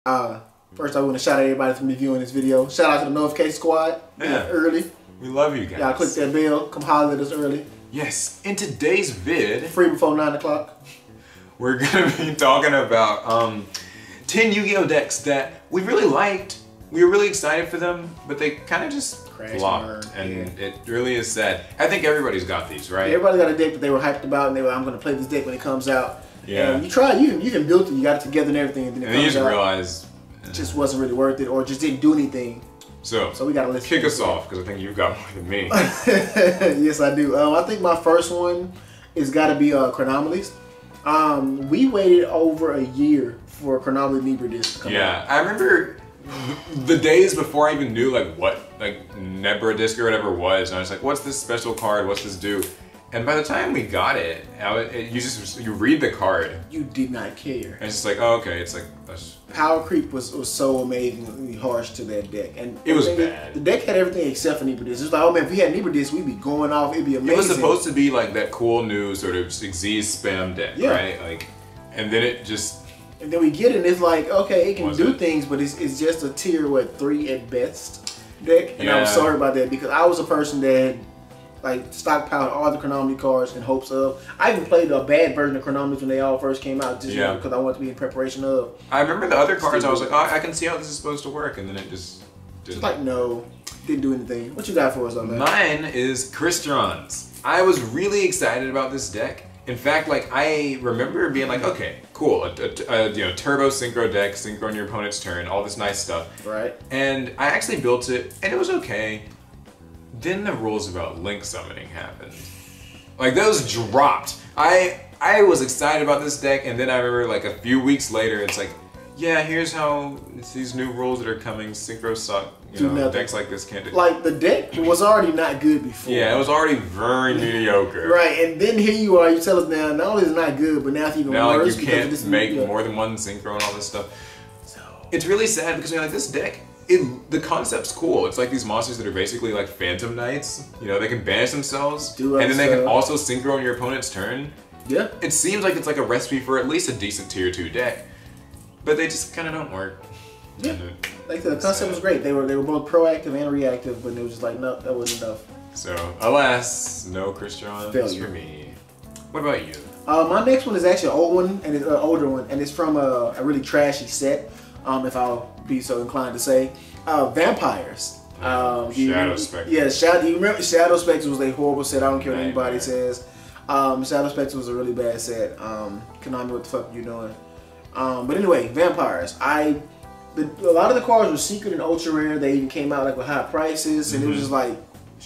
First I want to shout out everybody for me viewing this video. Shout out to the Notification Squad. Yeah. Early. We love you guys. Y'all click that bell. Come holler at us early. Yes. In today's vid, free before 9 o'clock. We're gonna be talking about 10 Yu-Gi-Oh decks that we really liked. We were really excited for them, but they kind of just flopped, and it really is sad. I think everybody's got these, right? Yeah, everybody got a deck that they were hyped about, and they were, I'm gonna play this deck when it comes out. Yeah. And you try, you even built it, you got it together and everything, and then and you just realize it just wasn't really worth it, or just didn't do anything. So we gotta listen. Kick us off, because I think you've got more than me. Yes, I do. I think my first one is got to be Chronomaly's. We waited over a year for Chronomaly Libra disc to come out. I remember the days before I even knew what Nebra disc or whatever was, and I was like, what's this special card? What's this do? And by the time we got it, you read the card. You did not care. And it's just like, oh, okay, it's like power creep was so amazingly harsh to that deck, and it was bad. The deck had everything except for Libra disc. It's like, oh man, if we had Libra disc, we'd be going off. It'd be amazing. It was supposed to be like that cool new sort of Xyz spam deck, right? Like, and then it just. And then we get it, and it's like, okay, it can do things, but it's just a tier 3 at best deck. And I'm sorry about that, because I was a person that had stockpiled all the Chronomaly cards in hopes of. I even played a bad version of Chronomaly when they all first came out, just because I wanted to be in preparation of. I remember the other cards. I was like, oh, I can see how this is supposed to work, and then it just didn't. It's like, no, didn't do anything. What you got for us on that? Mine is Crystons. I was really excited about this deck. In fact, I remember being like, okay, cool, a turbo synchro deck, synchro on your opponent's turn, all this nice stuff. Right. And I actually built it, and it was okay. Then the rules about link summoning happened. Those dropped. I was excited about this deck, and then I remember a few weeks later, it's like, yeah, here's how it's these new rules that are coming. Synchro suck. Decks like this can't do. The deck was already not good before. Yeah, it was already very mediocre. Right, and then here you are. You tell us now, not only is it not good, but now it's even worse. You can't make more than one synchro and all this stuff. So it's really sad because this deck. The concept's cool. It's like these monsters that are basically like Phantom Knights. They can banish themselves, and then they can also synchro on your opponent's turn. Yeah. It seems like it's like a recipe for at least a decent tier 2 deck, but they just kind of don't work. Yeah. The concept was great. They were both proactive and reactive, but it was just like, no, that wasn't enough. So alas, no Crystons for me. What about you? My next one is actually an old one, and it's an older one, and it's from a really trashy set. If I'll be so inclined to say, Vampires. Shadow Spectre. Yeah, you remember Shadow Spectre was a horrible set. I don't care what anybody says. Shadow Spectre was a really bad set. Konami, what the fuck are you doing? But anyway, Vampires. A lot of the cards were secret and ultra rare. They even came out with high prices, and it was just like.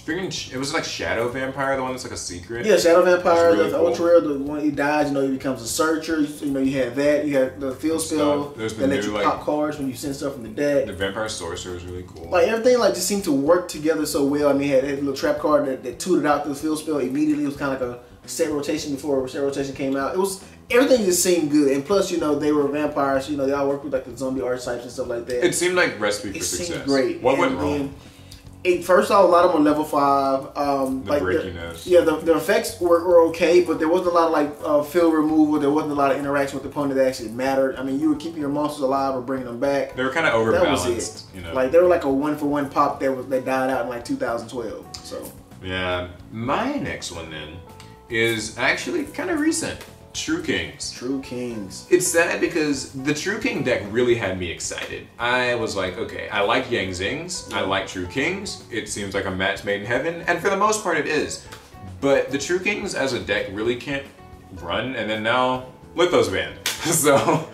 It was Shadow Vampire, the one that's a secret. Yeah, Shadow Vampire, really the ultra rare, the one he dies, he becomes a searcher. You had that. You had the field spell that let you pop cards when you send stuff from the deck. The Vampire Sorcerer was really cool. Everything just seemed to work together so well. I mean, had a little trap card that tutored out the field spell immediately. It was kind of like a set rotation before set rotation came out. Everything just seemed good, and plus, they were vampires. They all work with the zombie archetypes and stuff like that. It seemed like recipe for success. It seemed great. What went wrong? First off, a lot of them were level 5. The breakiness. The effects were okay, but there wasn't a lot of field removal. There wasn't a lot of interaction with the opponent that actually mattered. I mean, you were keeping your monsters alive or bringing them back. They were kind of overbalanced. That was it. They were like a 1-for-1 pop that died out in 2012. So. Yeah, my next one then is actually kind of recent. True Kings. True Kings. It's sad because the True King deck really had me excited. I was like, okay, I like Yang Zings, I like True Kings, it seems like a match made in heaven, and for the most part it is. But the True Kings as a deck really can't run, and then now Lithos banned. So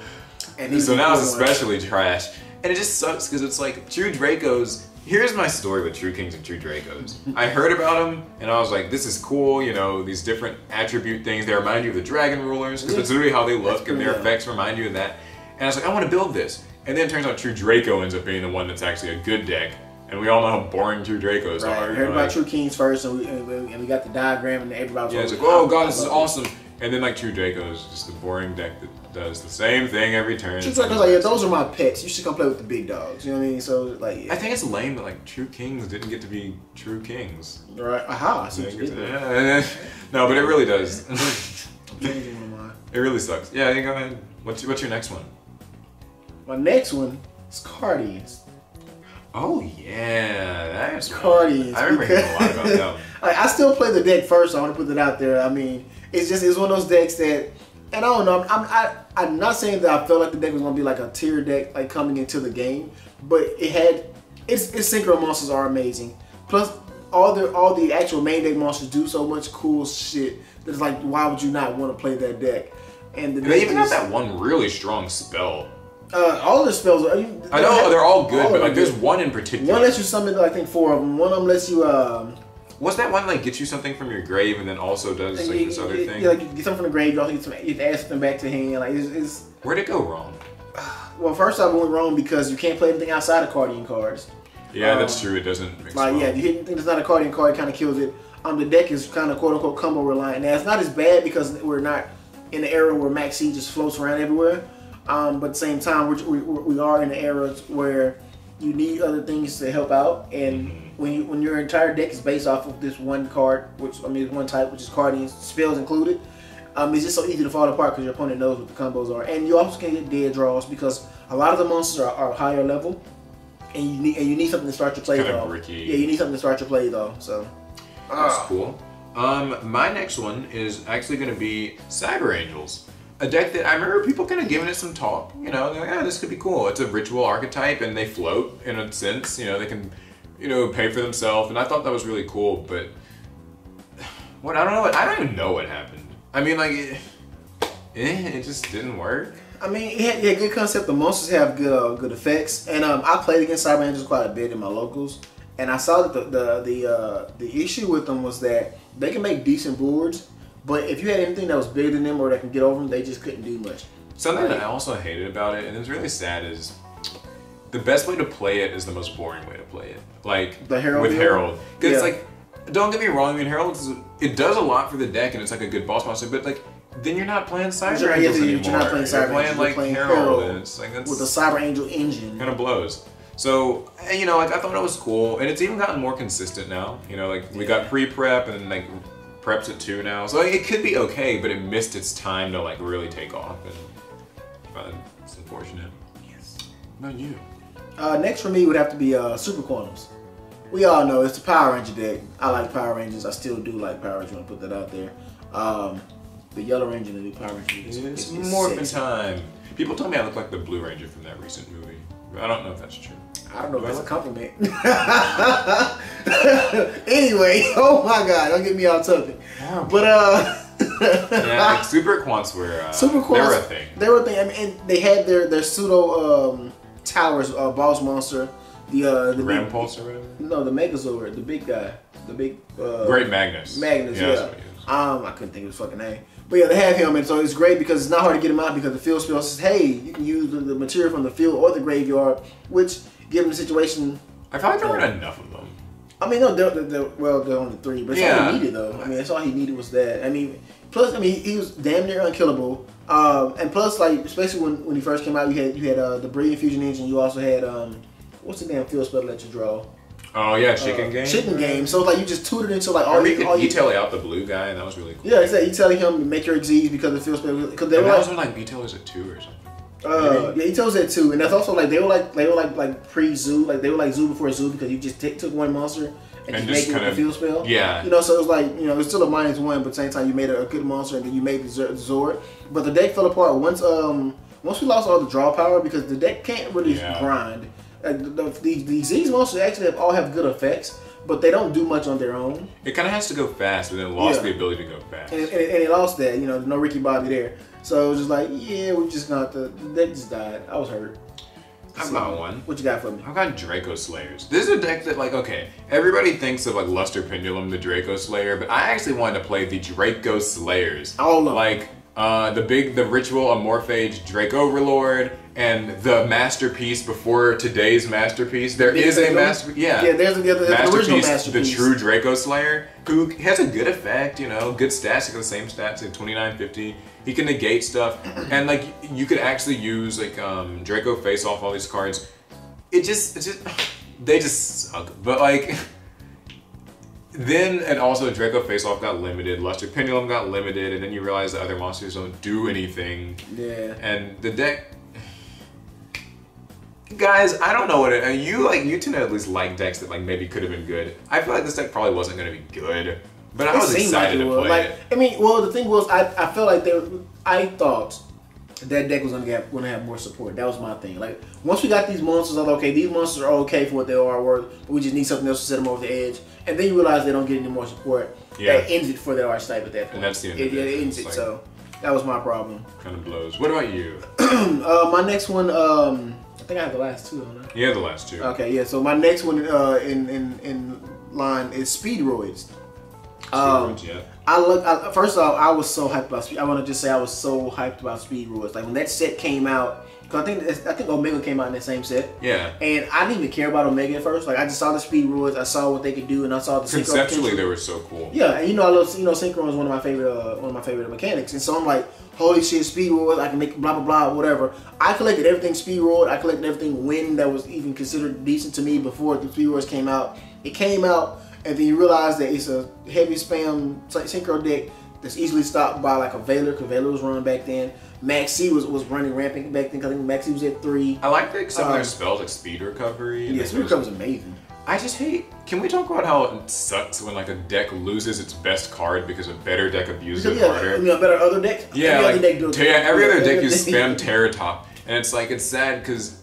now it's especially trash. And it just sucks because it's like True Dracos. Here's my story with True Kings and True Dracos. I heard about them, and I was like, this is cool, these different attribute things. They remind you of the Dragon Rulers, because that's literally how they look, and their effects remind you of that. And I was like, I want to build this. And then it turns out True Draco ends up being the one that's actually a good deck. And we all know how boring True Dracos are. I heard about True Kings first, and we got the diagram, and everybody was like, oh god, this is awesome. And then True Draco is just a boring deck that does the same thing every turn. True Draco's those are my pets. You should come play with the big dogs. You know what I mean? So I think it's lame that True Kings didn't get to be True Kings. Right? Aha! No, but it really does. It really sucks. Yeah, go ahead. What's your next one? My next one is Cardies. Oh yeah, that's Cardies. I remember hearing a lot about them. I still play the deck first. So I want to put it out there. I mean, it's one of those decks that, and I don't know. I'm not saying that I felt like the deck was gonna be like a tier deck like coming into the game, but its synchro monsters are amazing. Plus, all the actual main deck monsters do so much cool shit that it's like, why would you not want to play that deck? And they even have that one really strong spell. All the spells are. I know they're all good, but like there's one in particular. One lets you summon, I think 4 of them. One of them lets you. What's that one like? Gets you something from your grave and then also does like this other thing. Yeah, like you get something from the grave. You also you add something back to hand. Like it's. Where'd it go wrong? Well, first off, it went wrong because you can't play anything outside of Cardian cards. Yeah, that's true. It doesn't mix well. Yeah, if you hit anything that's not a Cardian card, it kind of kills it. The deck is kind of quote unquote combo reliant. Now it's not as bad because we're not in the era where Max C just floats around everywhere. But at the same time, we are in the era where you need other things to help out, and when your entire deck is based off of this one card, one type, which is Cardies, spells included, it's just so easy to fall apart because your opponent knows what the combos are, and you also can get dead draws because a lot of the monsters are higher level, and you need something to start your play though. Yeah, you need something to start your play though. So that's cool. My next one is actually going to be Sagar Angels. A deck that I remember people kind of giving it some talk, you know, they're like, yeah, this could be cool. It's a ritual archetype and they float in a sense, you know, they can, you know, pay for themselves. And I thought that was really cool, but I don't even know what happened. I mean, like, it just didn't work. I mean, it had good concept. The monsters have good effects. And I played against Sagar Angels quite a bit in my locals. And I saw that the issue with them was that they can make decent boards, but if you had anything that was bigger than them or that can get over them, they just couldn't do much. Something that I also hated about it, and it's really sad, is the best way to play it is the most boring way to play it. Like the Herald with Herald, because it's like, don't get me wrong, I mean Herald it does a lot for the deck and it's like a good boss monster, but like then you're not playing Sagar Angels anymore. You're not playing Sagar Angels. You're playing Herald, and it's like with the Sagar Angel engine. Kind of blows. So, you know, like I thought it was cool, and it's even gotten more consistent now. You know, like we got pre-prep and like prep's at 2 now, so like, it could be okay, but it missed its time to like really take off, and it's unfortunate. Yes. Not you. Next for me would have to be Super Quantums. We all know it's the Power Ranger deck. I like Power Rangers. I still do like Power Rangers. I want to put that out there. The Yellow Ranger and the new Power Ranger is morphin' time. People tell me I look like the Blue Ranger from that recent movie. I don't know if that's true. I don't know if that's a compliment. Anyway, oh my God, don't get me off topic. But yeah, like Super Quants were they were a thing. They were a thing. I mean, and they had their pseudo towers, boss monster, the Rampulse or whatever. No, the Megazord, the big guy, the big Great Magnus. Magnus, yeah. I couldn't think of his fucking name. But yeah, they have him, and so it's great because it's not hard to get him out because the field spell says, hey, you can use the material from the field or the graveyard, which, given the situation... I feel like there weren't enough of them. I mean, no, they're only 3, but it's all he needed, though. I mean, that's all he needed was that. I mean, plus, I mean, he was damn near unkillable. And plus, like, especially when he first came out, you had the Brilliant Fusion Engine, you also had, what's the damn field spell that you draw? Oh yeah, Chicken Game. Chicken Game. So like you just tutored into like all. You tell out the blue guy, and that was really cool. Yeah, it's like you telling him to make your Xyz because it feels because they were like. That was like B-Tailers at 2 or something. Yeah, he tells at 2, and that's also like they were like pre-Zoo, like they were like Zoo before Zoo because you just took one monster and just make it with the field spell. Yeah. You know, so it was like it's still a -1, but at the same time you made a good monster and then you made the Zord. But the deck fell apart once we lost all the draw power because the deck can't really grind. These monsters actually all have good effects, but they don't do much on their own. It kind of has to go fast, but it lost the ability to go fast. And it lost that, no Ricky Bobby there. So it was just like, yeah, we're just gonna have to, the deck just died. I was hurt. I've got one. What you got for me? I've got Draco Slayers. This is a deck that, like, okay, everybody thinks of like Luster Pendulum, the Draco Slayer, but I actually wanted to play the Draco Slayers. All of like the Ritual Amorphage Drake Overlord and the masterpiece before today's masterpiece. There is a masterpiece. Yeah, there's the original masterpiece. The true Draco Slayer, who has a good effect, good stats. He got the same stats at 2950. He can negate stuff, and like you could actually use like Draco Face Off all these cards. They just suck. But like. Then, and also Draco Face Off got limited, Luster Pendulum got limited, and then you realize the other monsters don't do anything. Yeah. And the deck, Guys, I don't know what it. You tend to at least like decks that like maybe could have been good. I feel like this deck probably wasn't going to be good, but I was excited to play it. I mean, well, the thing was, I felt like I thought that deck was going to have more support. That was my thing. Like once we got these monsters, I thought, okay, these monsters are okay for what they are worth, but we just need something else to set them over the edge. And then you realize they don't get any more support. Yeah. That ends it for their archetype at that point. And that's the end of it. It ends it. Like, so that was my problem. Kind of blows. What about you? My next one. I think I have the last two on that. Yeah, the last two. Okay, yeah. So my next one in line is Speedroids. Yeah. First off, I was so hyped about Speed. I want to just say I was so hyped about Speedroids. Like when that set came out, cause I think Omega came out in that same set. Yeah. And I didn't even care about Omega at first. Like I just saw the Speedroids, I saw what they could do, and I saw the conceptually they were so cool. Yeah, and I love Synchro is one of my favorite mechanics, and so I'm like, holy shit, Speedroid, I can make blah blah blah whatever. I collected everything Speedroid. I collected everything Wind that was even considered decent to me before the Speedroids came out. It came out, and then you realize that it's a heavy spam Synchro deck that's easily stopped by like a Veiler, because Veiler was running back then. Max C was running rampant back then, because I think Max C was at 3. I like that some of their spells like Speed Recovery. Yeah, Speed Recovery is amazing. I just hate. Can we talk about how it sucks when like a deck loses its best card because a better deck abuses it harder? I mean, a better other deck. Yeah, every other deck uses spam Terror Top, and it's like it's sad because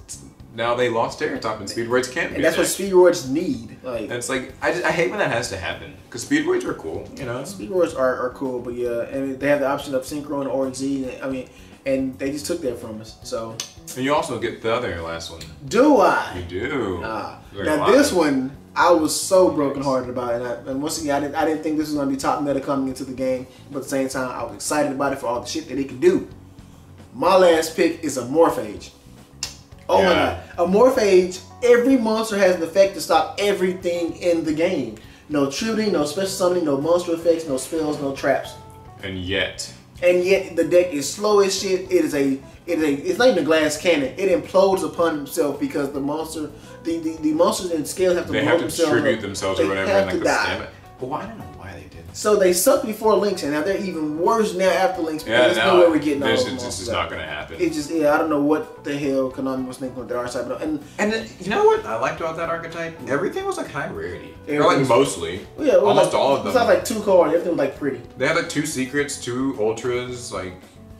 now they lost Terror Top and Speedroids can't. And that's what Speedroids need. Like, and it's like I hate when that has to happen because Speedroids are cool, you know. Speedroids are cool, but yeah, and they have the option of Synchro and ORZ. I mean. And they just took that from us, so. And you also get the other last one. Do I? You do. Now this one, I was so brokenhearted about it. And once again, I didn't think this was going to be top meta coming into the game. But at the same time, I was excited about it for all the shit that it could do. My last pick is a Morphage. Oh my god. A Morphage, every monster has an effect to stop everything in the game. No tributing, no special summoning, no monster effects, no spells, no traps. And yet the deck is slow as shit. It's not even a glass cannon. It implodes upon itself because the monsters in scale have to tribute themselves or whatever, and like the stamina. Well, I don't know why they did. So they sucked before Lynx, and now they're even worse now after Lynx. Because there's no way we're getting all those monsters. This is not going to happen. It just, I don't know what the hell Konami was thinking with their archetype. And then, you know what I liked about that archetype? Everything was like high rarity. Or like mostly. Yeah, almost all of them. It's not like 2 cards. Everything was like pretty. They had like 2 secrets, 2 ultras, like.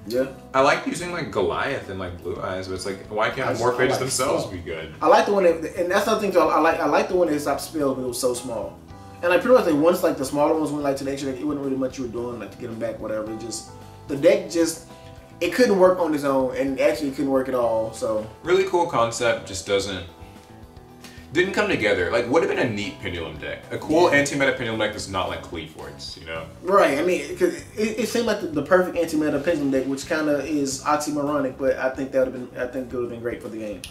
Yeah. I like using like Goliath and like Blue Eyes, but it's like, why can't the Morphages themselves be good? I like the one that, and that's another thing too. I like the one that stopped spells, but it was so small. And like pretty much, like once like the smaller ones went like to the extra, it wasn't really much you were doing like to get them back, whatever. It just the deck just it couldn't work on its own, and actually it couldn't work at all. So really cool concept, just didn't come together. Like would have been a neat Pendulum deck, a cool anti-meta Pendulum deck that's not like Cleaforts, you know? Right. I mean, because it seemed like the perfect anti-meta Pendulum deck, which kind of is oxymoronic, but I think it would have been great for the game.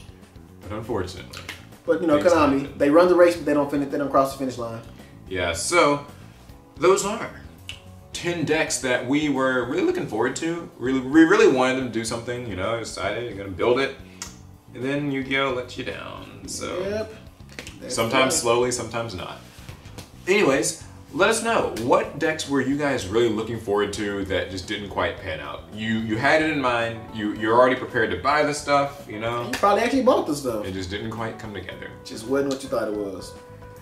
But unfortunately. But you know, Konami, they run the race, but they don't finish. They don't cross the finish line. Yeah, so those are 10 decks that we were really looking forward to. We really wanted them to do something, you know, decided you're going to build it. And then Yu-Gi-Oh! Lets you down. So yep. Sometimes slowly, sometimes not. Anyways, let us know. What decks were you guys really looking forward to that just didn't quite pan out? You had it in mind. You're already prepared to buy the stuff, you know? You probably actually bought the stuff. It just didn't quite come together. Just wasn't what you thought it was.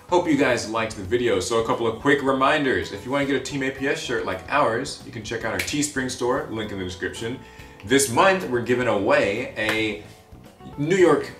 Hope you guys liked the video. So a couple of quick reminders. If you want to get a Team APS shirt like ours, you can check out our Teespring store, link in the description. This month, we're giving away a New York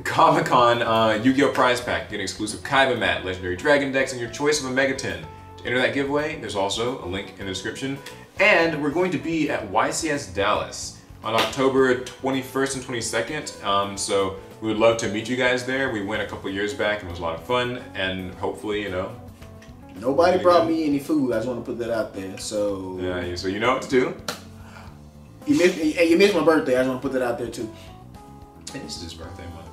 Comic-Con Yu-Gi-Oh! Prize Pack. Get an exclusive Kaiba mat, legendary dragon decks, and your choice of a Mega 10. To enter that giveaway, there's also a link in the description. And we're going to be at YCS Dallas on October 21st and 22nd. So we would love to meet you guys there. We went a couple years back and it was a lot of fun, and hopefully, you know. Nobody brought me any food. I just want to put that out there. So yeah, so you know what to do. You missed my birthday. I just want to put that out there too. It is his birthday month.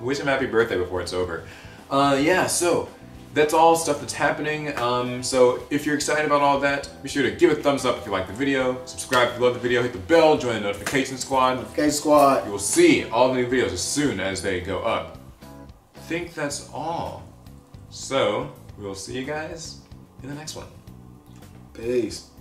Wish him happy birthday before it's over. Yeah, so that's all stuff that's happening. So if you're excited about all that, be sure to give a thumbs up if you like the video, subscribe if you love the video, hit the bell, join the notification squad. You will see all the new videos as soon as they go up. I think that's all. So we will see you guys in the next one. Peace.